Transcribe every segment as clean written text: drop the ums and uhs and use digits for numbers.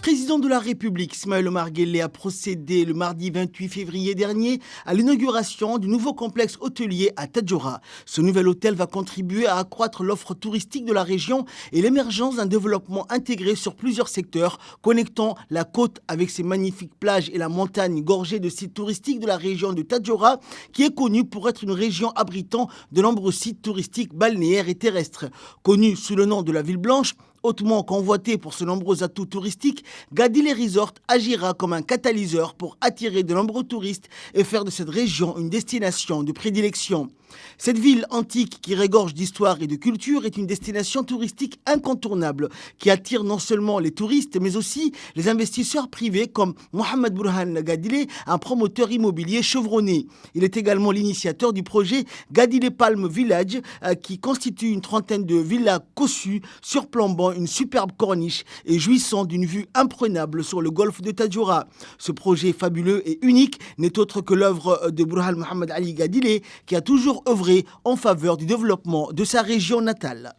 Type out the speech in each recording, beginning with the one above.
Président de la République, Ismaël Omar Guelleh a procédé le mardi 28 février dernier à l'inauguration du nouveau complexe hôtelier à Tadjoura. Ce nouvel hôtel va contribuer à accroître l'offre touristique de la région et l'émergence d'un développement intégré sur plusieurs secteurs, connectant la côte avec ses magnifiques plages et la montagne gorgée de sites touristiques de la région de Tadjoura, qui est connue pour être une région abritant de nombreux sites touristiques balnéaires et terrestres. Connue sous le nom de la Ville Blanche, hautement convoité pour ses nombreux atouts touristiques, Gadilé Resort agira comme un catalyseur pour attirer de nombreux touristes et faire de cette région une destination de prédilection. Cette ville antique qui regorge d'histoire et de culture est une destination touristique incontournable qui attire non seulement les touristes mais aussi les investisseurs privés comme Mohamed Burhan Gadilé, un promoteur immobilier chevronné. Il est également l'initiateur du projet Gadilé Palm Village qui constitue une trentaine de villas cossues surplombant une superbe corniche et jouissant d'une vue imprenable sur le golfe de Tadjoura. Ce projet fabuleux et unique n'est autre que l'œuvre de Burhan Mohamed Ali Gadilé qui a toujours œuvré en faveur du développement de sa région natale.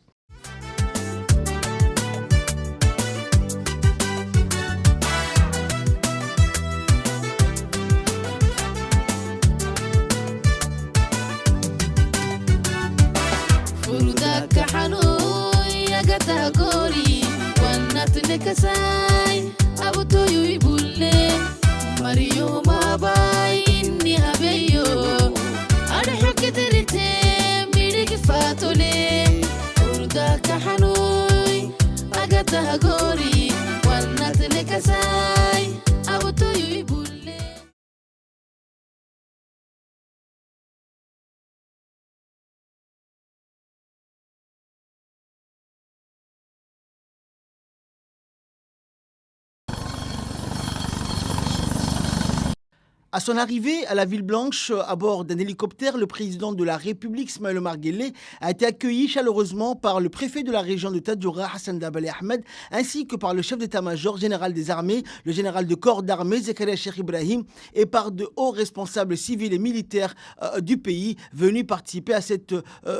À son arrivée à la Ville Blanche, à bord d'un hélicoptère, le président de la République, Ismaël Omar Guelleh, a été accueilli chaleureusement par le préfet de la région de Tadjoura, Hassan Dabali Ahmed, ainsi que par le chef d'état-major général des armées, le général de corps d'armée, Zakaria Cheikh Ibrahim, et par de hauts responsables civils et militaires du pays venus participer à cette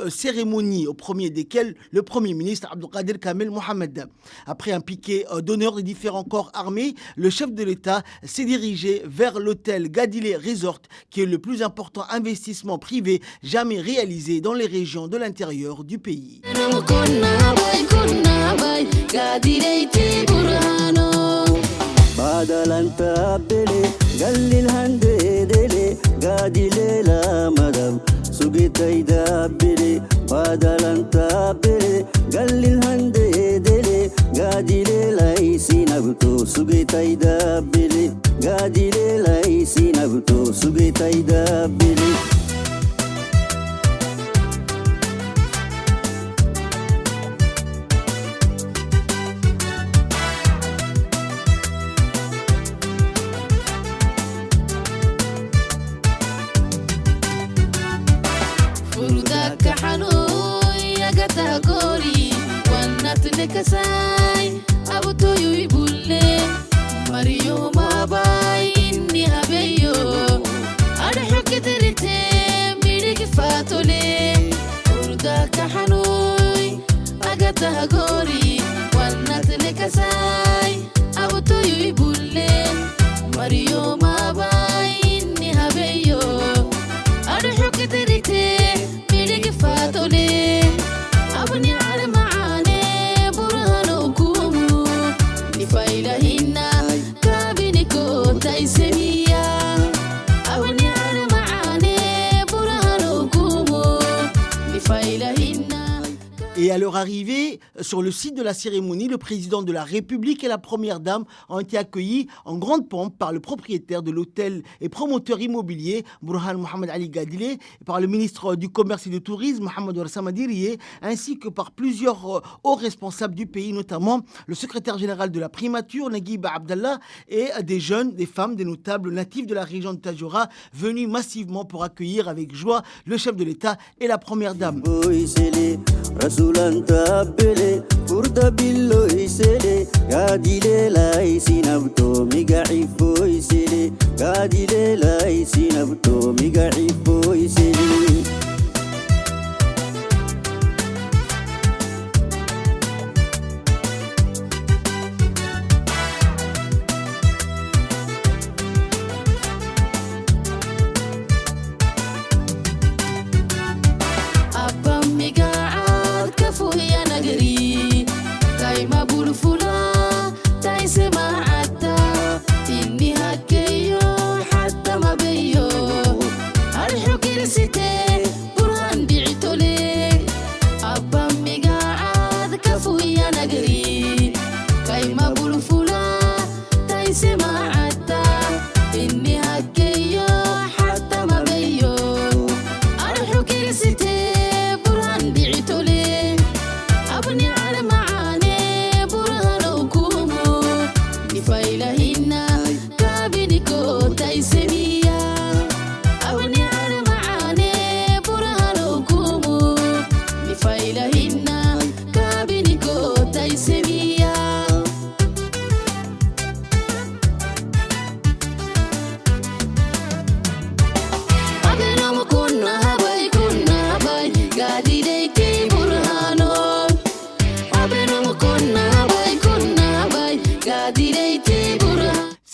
cérémonie, au premier desquels le Premier ministre Abdelkader Kamel Mohamed. Après un piquet d'honneur des différents corps armés, le chef de l'État s'est dirigé vers l'hôtel Gadilé Resort, qui est le plus important investissement privé jamais réalisé dans les régions de l'intérieur du pays. Et à leur arrivée, sur le site de la cérémonie, le président de la République et la première dame ont été accueillis en grande pompe par le propriétaire de l'hôtel et promoteur immobilier, Burhan Mohamed Ali Gadile, par le ministre du Commerce et du Tourisme, Mohamed Ouassama Diriye, ainsi que par plusieurs hauts responsables du pays, notamment le secrétaire général de la primature, Naguib Abdallah, et des jeunes, des femmes, des notables natifs de la région de Tadjoura, venus massivement pour accueillir avec joie le chef de l'État et la première dame. Rasulanta bele furda billo isele gadile la isinabto miga ifo isele gadile la isinabto miga ifo isele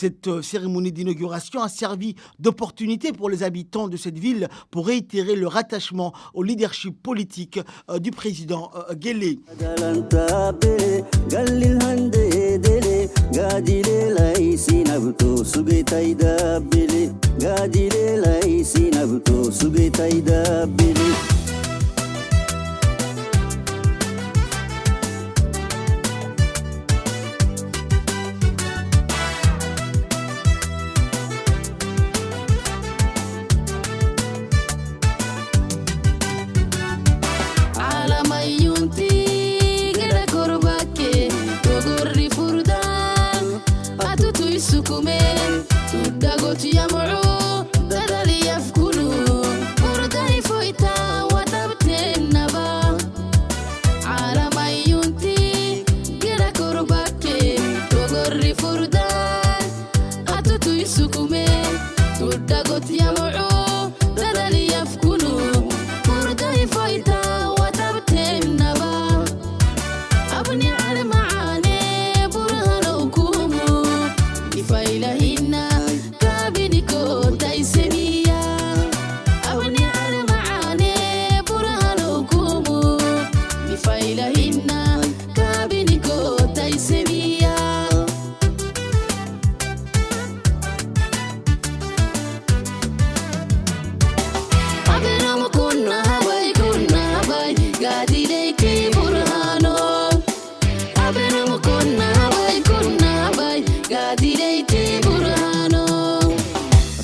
Cette cérémonie d'inauguration a servi d'opportunité pour les habitants de cette ville pour réitérer leur attachement au leadership politique du président Guelleh.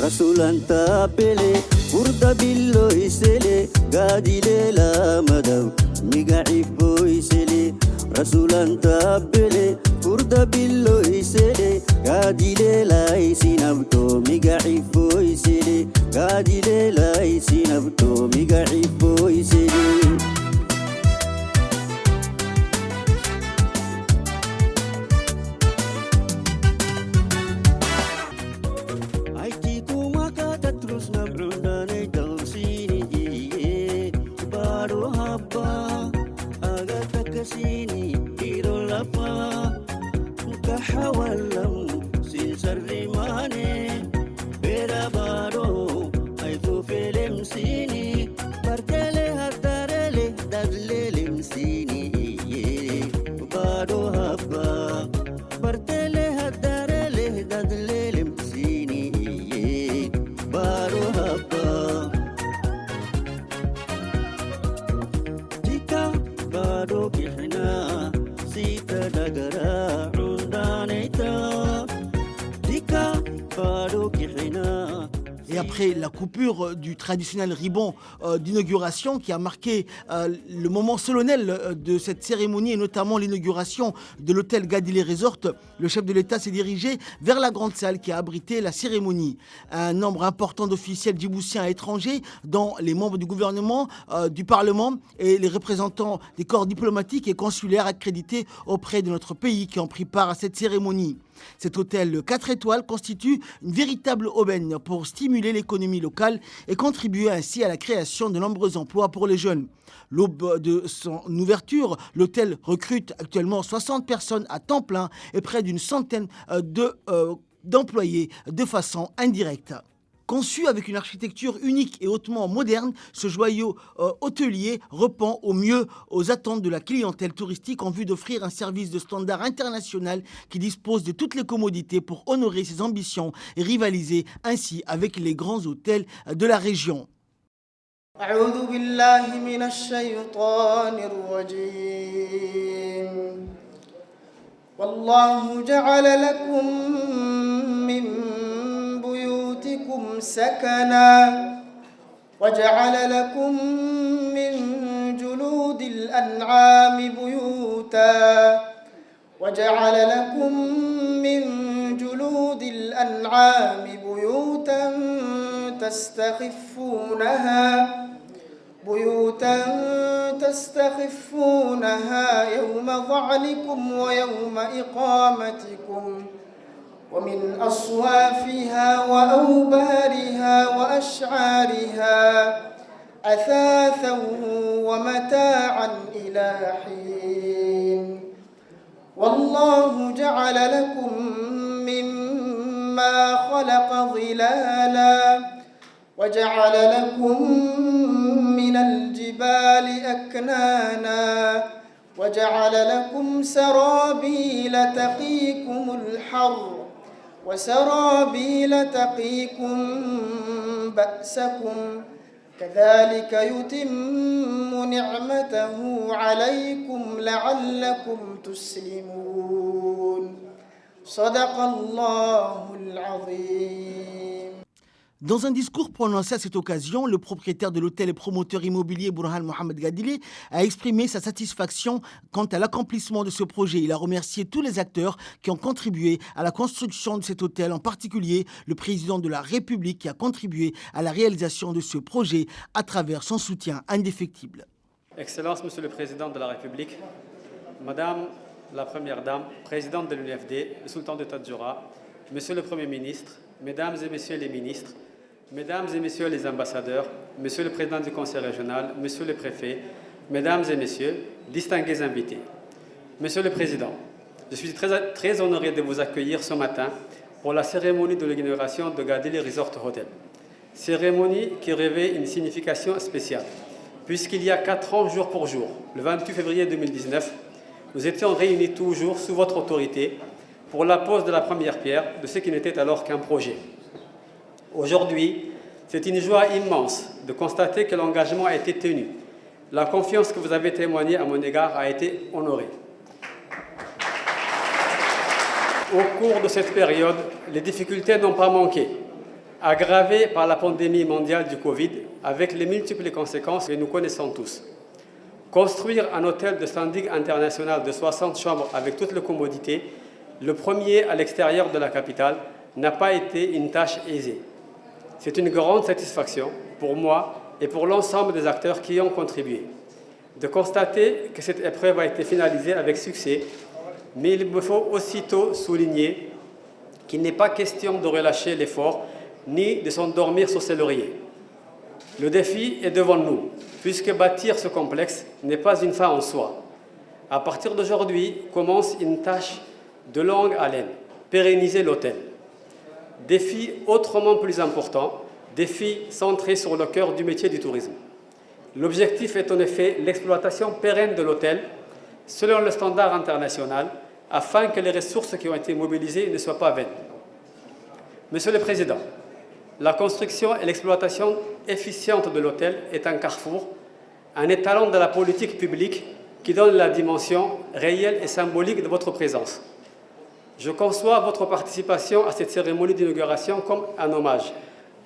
Rasulanta pele furda billo isele gadile la madam miga ifo isele Rasulanta pele furda billo isele gadile la isinabto miga ifo isele gadile la isinabto miga ifo isele après la coupure du traditionnel ribbon d'inauguration qui a marqué le moment solennel de cette cérémonie et notamment l'inauguration de l'hôtel Gadile Resort, le chef de l'État s'est dirigé vers la grande salle qui a abrité la cérémonie. Un nombre important d'officiels djiboutiens et étrangers, dont les membres du gouvernement, du Parlement et les représentants des corps diplomatiques et consulaires accrédités auprès de notre pays qui ont pris part à cette cérémonie. Cet hôtel 4 étoiles constitue une véritable aubaine pour stimuler l'économie locale et contribuer ainsi à la création de nombreux emplois pour les jeunes. L'aube de son ouverture, l'hôtel recrute actuellement 60 personnes à temps plein et près d'une centaine d'employés de façon indirecte. Conçu avec une architecture unique et hautement moderne, ce joyau hôtelier répond au mieux aux attentes de la clientèle touristique en vue d'offrir un service de standard international qui dispose de toutes les commodités pour honorer ses ambitions et rivaliser ainsi avec les grands hôtels de la région. أعوذ بالله من الشيطان الرجيم والله جعل لكم من بيوتكم سكنا وجعل لكم من جلود الأنعام بيوتا وجعل لكم من جلود الأنعام بيوتا تستخفونها يوم ظعنكم ويوم إقامتكم ومن أصوافها وأوبارها وأشعارها أثاثا ومتاعا إلى حين والله جعل لكم مما خلق ظلالا وجعل لكم من الجبال أكنانا وجعل لكم سرابيل تقيكم الحر وسرابيل تقيكم بأسكم كذلك يتم نعمته عليكم لعلكم تسلمون صدق الله العظيم. Dans un discours prononcé à cette occasion, le propriétaire de l'hôtel et promoteur immobilier Burhan Mohamed Gadile a exprimé sa satisfaction quant à l'accomplissement de ce projet. Il a remercié tous les acteurs qui ont contribué à la construction de cet hôtel, en particulier le président de la République qui a contribué à la réalisation de ce projet à travers son soutien indéfectible. Excellence, Monsieur le Président de la République, Madame la Première Dame, Présidente de l'UNFD, le Sultan de Tadjoura, Monsieur le Premier ministre, Mesdames et Messieurs les ministres, Mesdames et Messieurs les ambassadeurs, Monsieur le Président du Conseil régional, Monsieur le Préfet, Mesdames et Messieurs, distingués invités. Monsieur le Président, je suis très honoré de vous accueillir ce matin pour la cérémonie de l'inauguration de Gadile Resort Hotel. Cérémonie qui revêt une signification spéciale, puisqu'il y a 4 ans, jour pour jour, le 28 février 2019, nous étions réunis toujours sous votre autorité pour la pose de la première pierre de ce qui n'était alors qu'un projet. Aujourd'hui, c'est une joie immense de constater que l'engagement a été tenu. La confiance que vous avez témoignée à mon égard a été honorée. Au cours de cette période, les difficultés n'ont pas manqué, aggravées par la pandémie mondiale du Covid, avec les multiples conséquences que nous connaissons tous. Construire un hôtel de standing international de 60 chambres avec toutes les commodités, le premier à l'extérieur de la capitale, n'a pas été une tâche aisée. C'est une grande satisfaction pour moi et pour l'ensemble des acteurs qui y ont contribué de constater que cette épreuve a été finalisée avec succès, mais il me faut aussitôt souligner qu'il n'est pas question de relâcher l'effort ni de s'endormir sur ses lauriers. Le défi est devant nous, puisque bâtir ce complexe n'est pas une fin en soi. À partir d'aujourd'hui commence une tâche de longue haleine, pérenniser l'hôtel. Défi autrement plus important, défi centré sur le cœur du métier du tourisme. L'objectif est en effet l'exploitation pérenne de l'hôtel selon le standard international afin que les ressources qui ont été mobilisées ne soient pas vaines. Monsieur le Président, la construction et l'exploitation efficiente de l'hôtel est un carrefour, un étalon de la politique publique qui donne la dimension réelle et symbolique de votre présence. Je conçois votre participation à cette cérémonie d'inauguration comme un hommage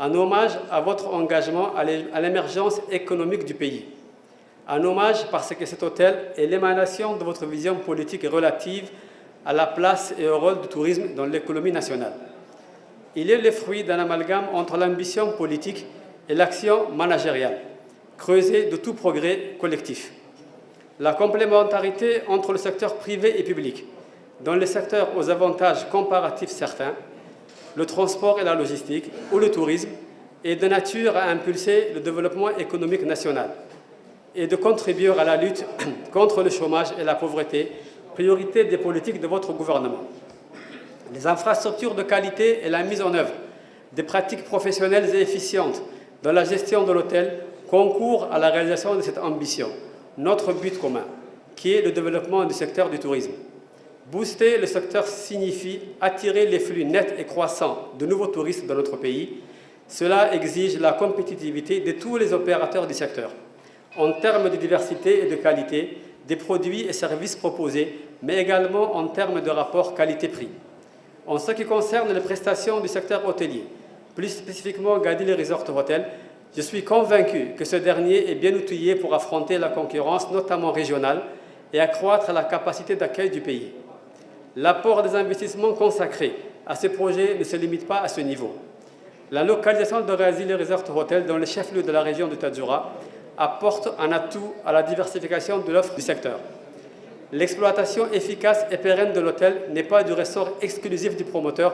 un hommage à votre engagement à l'émergence économique du pays. Un hommage parce que cet hôtel est l'émanation de votre vision politique relative à la place et au rôle du tourisme dans l'économie nationale. Il est le fruit d'un amalgame entre l'ambition politique et l'action managériale, creusée de tout progrès collectif. La complémentarité entre le secteur privé et public, dans les secteurs aux avantages comparatifs certains, le transport et la logistique ou le tourisme, est de nature à impulser le développement économique national et de contribuer à la lutte contre le chômage et la pauvreté, priorité des politiques de votre gouvernement. Les infrastructures de qualité et la mise en œuvre des pratiques professionnelles et efficientes dans la gestion de l'hôtel concourent à la réalisation de cette ambition, notre but commun, qui est le développement du secteur du tourisme. Booster le secteur signifie attirer les flux nets et croissants de nouveaux touristes dans notre pays. Cela exige la compétitivité de tous les opérateurs du secteur, en termes de diversité et de qualité des produits et services proposés, mais également en termes de rapport qualité-prix. En ce qui concerne les prestations du secteur hôtelier, plus spécifiquement Gadile Resort Hotel, je suis convaincu que ce dernier est bien outillé pour affronter la concurrence, notamment régionale, et accroître la capacité d'accueil du pays. L'apport des investissements consacrés à ce projet ne se limite pas à ce niveau. La localisation de Gadile Resort Hotel dans le chef-lieu de la région de Tadjoura apporte un atout à la diversification de l'offre du secteur. L'exploitation efficace et pérenne de l'hôtel n'est pas du ressort exclusif du promoteur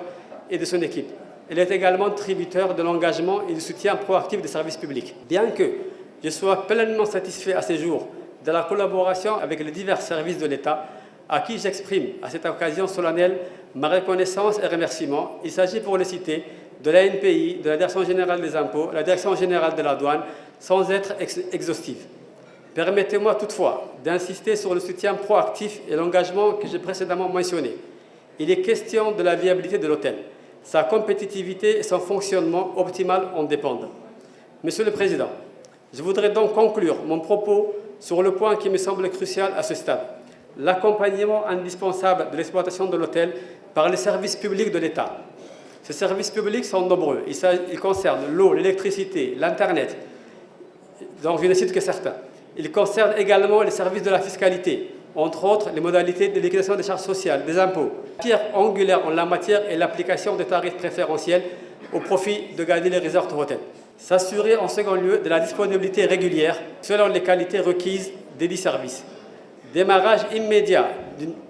et de son équipe. Elle est également tributaire de l'engagement et du soutien proactif des services publics. Bien que je sois pleinement satisfait à ce jour de la collaboration avec les divers services de l'État, à qui j'exprime à cette occasion solennelle ma reconnaissance et remerciements, il s'agit pour les citer de l'ANPI, de la Direction générale des impôts, la Direction générale de la douane, sans être exhaustive. Permettez-moi toutefois d'insister sur le soutien proactif et l'engagement que j'ai précédemment mentionné. Il est question de la viabilité de l'hôtel. Sa compétitivité et son fonctionnement optimal en dépendent. Monsieur le Président, je voudrais donc conclure mon propos sur le point qui me semble crucial à ce stade. L'accompagnement indispensable de l'exploitation de l'hôtel par les services publics de l'État. Ces services publics sont nombreux. Ils concernent l'eau, l'électricité, l'Internet, dont je ne cite que certains. Ils concernent également les services de la fiscalité, entre autres les modalités de liquidation des charges sociales, des impôts. La pierre angulaire en la matière est l'application des tarifs préférentiels au profit de Gadile Resort Hotel. S'assurer en second lieu de la disponibilité régulière selon les qualités requises des dix services. Démarrage immédiat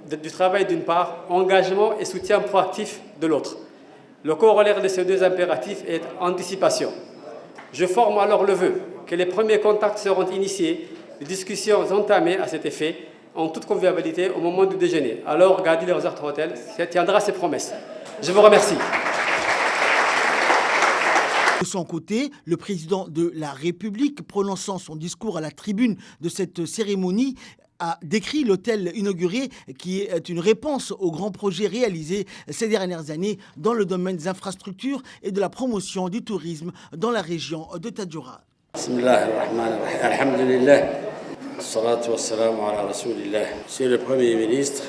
du travail d'une part, engagement et soutien proactif de l'autre. Le corollaire de ces deux impératifs est anticipation. Je forme alors le vœu que les premiers contacts seront initiés, les discussions entamées à cet effet, en toute convivialité au moment du déjeuner. Alors, Gadile Resort Hotel tiendra ses promesses. Je vous remercie. De son côté, le président de la République, prononçant son discours à la tribune de cette cérémonie, a décrit l'hôtel inauguré qui est une réponse aux grands projets réalisés ces dernières années dans le domaine des infrastructures et de la promotion du tourisme dans la région de Tadjoura. Monsieur le Premier ministre,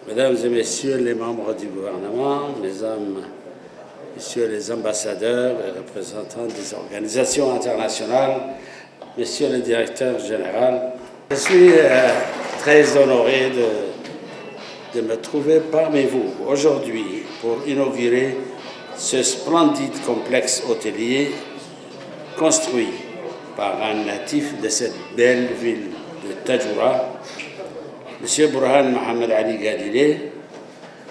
Mesdames et Messieurs les membres du gouvernement, Mesdames, Messieurs les ambassadeurs et représentants des organisations internationales, Monsieur le directeur général, je suis très honoré de me trouver parmi vous aujourd'hui pour inaugurer ce splendide complexe hôtelier construit par un natif de cette belle ville de Tadjoura, M. Burhan Mohamed Ali Gadile.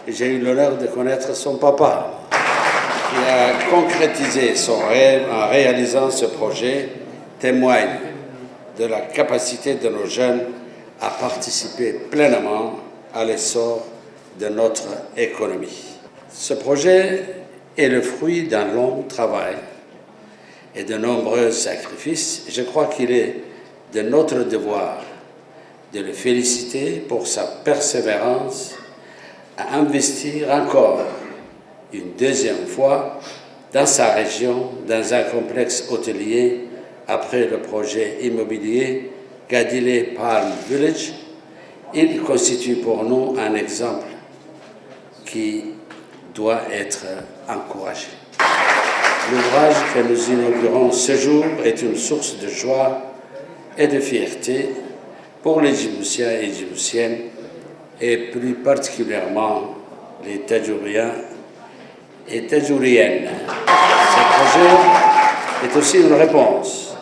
J'ai eu l'honneur de connaître son papa, qui a concrétisé son rêve en réalisant ce projet, témoigne de la capacité de nos jeunes à participer pleinement à l'essor de notre économie. Ce projet est le fruit d'un long travail et de nombreux sacrifices. Je crois qu'il est de notre devoir de le féliciter pour sa persévérance à investir encore une deuxième fois dans sa région, dans un complexe hôtelier, après le projet immobilier Gadile Palm Village. Il constitue pour nous un exemple qui doit être encouragé. L'ouvrage que nous inaugurons ce jour est une source de joie et de fierté pour les Djiboutiens et Djiboutiennes, et plus particulièrement les Tadjouriens et Tadjouriennes. Ce projet est aussi une réponse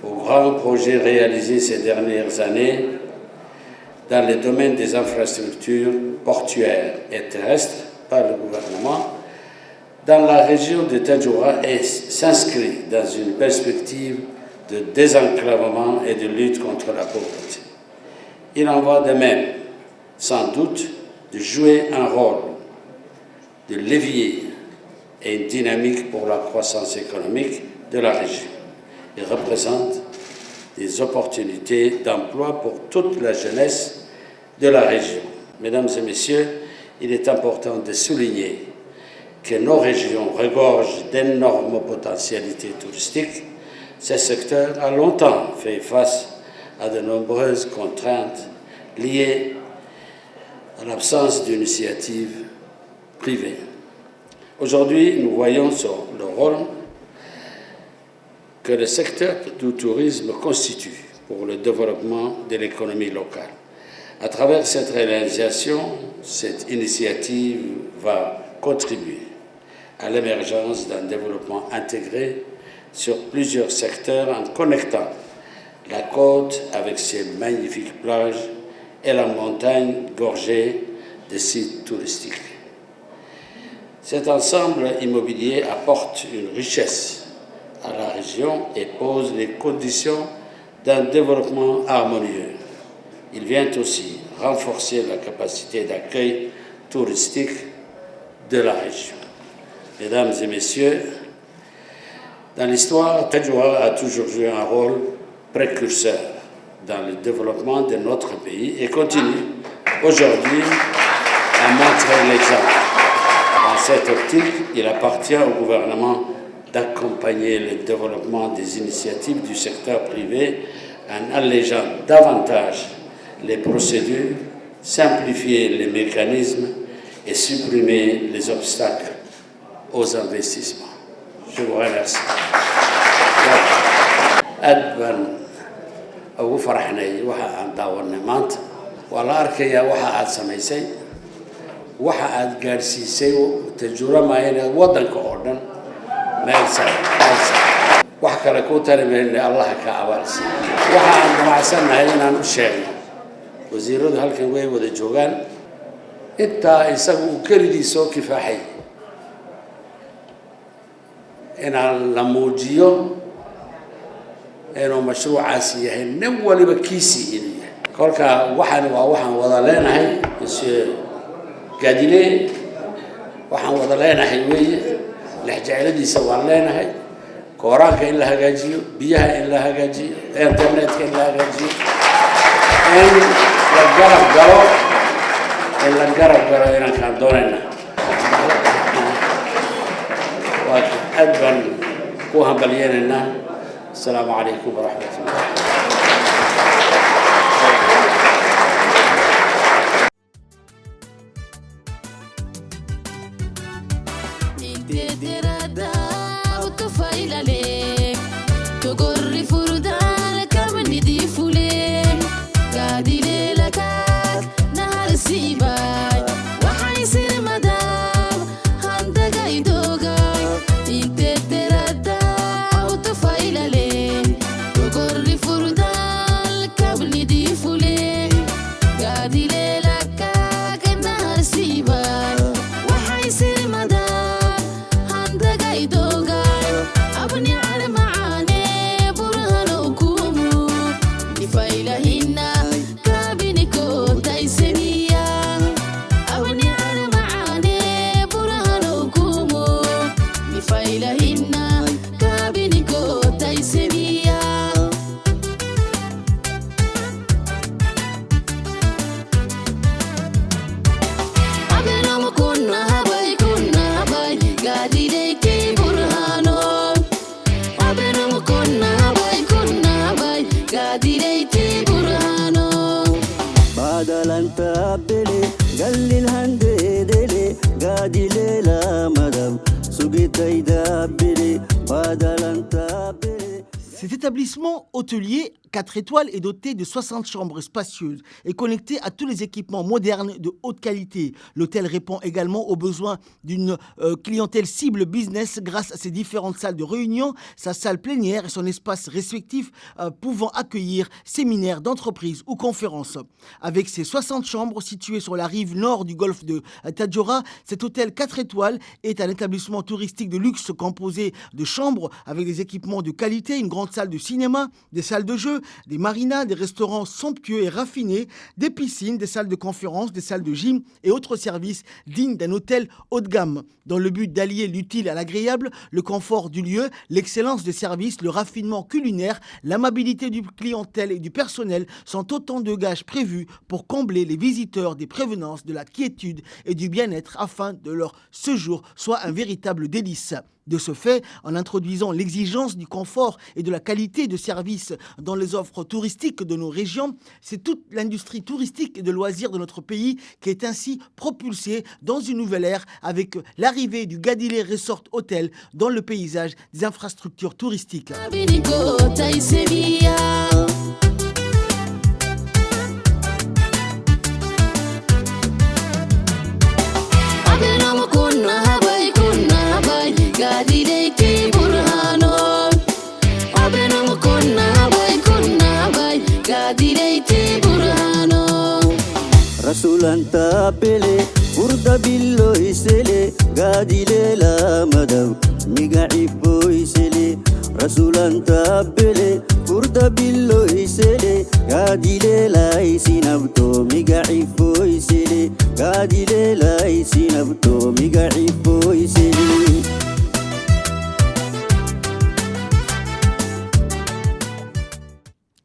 aux grands projets réalisés ces dernières années dans les domaines des infrastructures portuaires et terrestres par le gouvernement dans la région de Tadjoura et s'inscrit dans une perspective de désenclavement et de lutte contre la pauvreté. Il en va de même, sans doute, de jouer un rôle de levier et une dynamique pour la croissance économique de la région. Il représente des opportunités d'emploi pour toute la jeunesse de la région. Mesdames et messieurs, il est important de souligner que nos régions regorgent d'énormes potentialités touristiques. Ce secteur a longtemps fait face à de nombreuses contraintes liées à l'absence d'initiatives privées. Aujourd'hui, nous voyons sur le rôle que le secteur du tourisme constitue pour le développement de l'économie locale. À travers cette réalisation, cette initiative va contribuer à l'émergence d'un développement intégré sur plusieurs secteurs en connectant la côte avec ses magnifiques plages et la montagne gorgée de sites touristiques. Cet ensemble immobilier apporte une richesse à la région et pose les conditions d'un développement harmonieux. Il vient aussi renforcer la capacité d'accueil touristique de la région. Mesdames et messieurs, dans l'histoire, Tadjoura a toujours joué un rôle précurseur dans le développement de notre pays et continue aujourd'hui à montrer l'exemple. Dans cette optique, il appartient au gouvernement d'accompagner le développement des initiatives du secteur privé en allégeant davantage les procédures, simplifier les mécanismes et supprimer les obstacles aux investissements. Je vous remercie. aad baan ugu faraxnay waxa aan daawanay maanta waa la arkayaa waxa aad samaysay waxa aad gaarsiisay Tadjoura maayna wadanka oo dhan meel sare wax kale ku tarimayna Allah ka abaarsi waxa aan damacsannahay inaan u sheegno wasiiradu halkan way wada joogaan inta isagu kalidiisoo kifaaxay inaan la muujiyo inuu mashruucaasi yahay nin waliba kiisii inuu kolka waxaan wada leenahay monsieur Gadile waxaan wada leenahay weeye lexjecladiisa waan leenahay kooraanka in la hagaajiyo biyaha in la hagaajiyo internetka in la hagaajiyo in la garab galo inaan kaan doonayna waa aad baan ku hambalyeynayna. السلام عليكم ورحمة الله. sugitayda bili badalanta bili. Cet établissement hôtelier 4 étoiles est doté de 60 chambres spacieuses et connecté à tous les équipements modernes de haute qualité. L'hôtel répond également aux besoins d'une clientèle cible business grâce à ses différentes salles de réunion, sa salle plénière et son espace respectif pouvant accueillir séminaires d'entreprise ou conférences. Avec ses 60 chambres situées sur la rive nord du golfe de Tadjoura, cet hôtel 4 étoiles est un établissement touristique de luxe composé de chambres avec des équipements de qualité, une grande salle de cinéma, des salles de jeu, des marinas, des restaurants somptueux et raffinés, des piscines, des salles de conférence, des salles de gym et autres services dignes d'un hôtel haut de gamme. Dans le but d'allier l'utile à l'agréable, le confort du lieu, l'excellence des services, le raffinement culinaire, l'amabilité du clientèle et du personnel sont autant de gages prévus pour combler les visiteurs des prévenances, de la quiétude et du bien-être afin que leur séjour soit un véritable délice. De ce fait, en introduisant l'exigence du confort et de la qualité de service dans les offres touristiques de nos régions, c'est toute l'industrie touristique et de loisirs de notre pays qui est ainsi propulsée dans une nouvelle ère avec l'arrivée du Gadile Resort Hotel dans le paysage des infrastructures touristiques. Rasulanta bele urda billo isele gadile la madam miga ifo isele Rasulanta bele urda billo isele gadile la isinabto miga ifo isele gadile la isinabto miga ifo isele.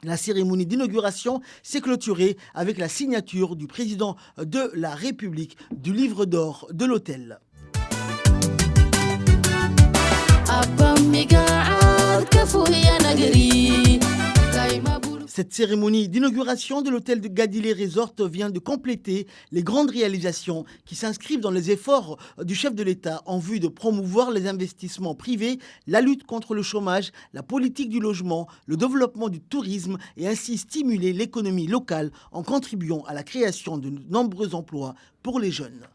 La cérémonie d'inauguration s'est clôturée avec la signature du président de la République du livre d'or de l'hôtel. Cette cérémonie d'inauguration de l'hôtel de Gadile Resort vient de compléter les grandes réalisations qui s'inscrivent dans les efforts du chef de l'État en vue de promouvoir les investissements privés, la lutte contre le chômage, la politique du logement, le développement du tourisme et ainsi stimuler l'économie locale en contribuant à la création de nombreux emplois pour les jeunes.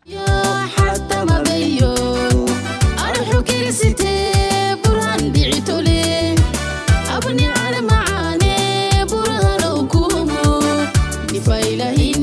فإلهي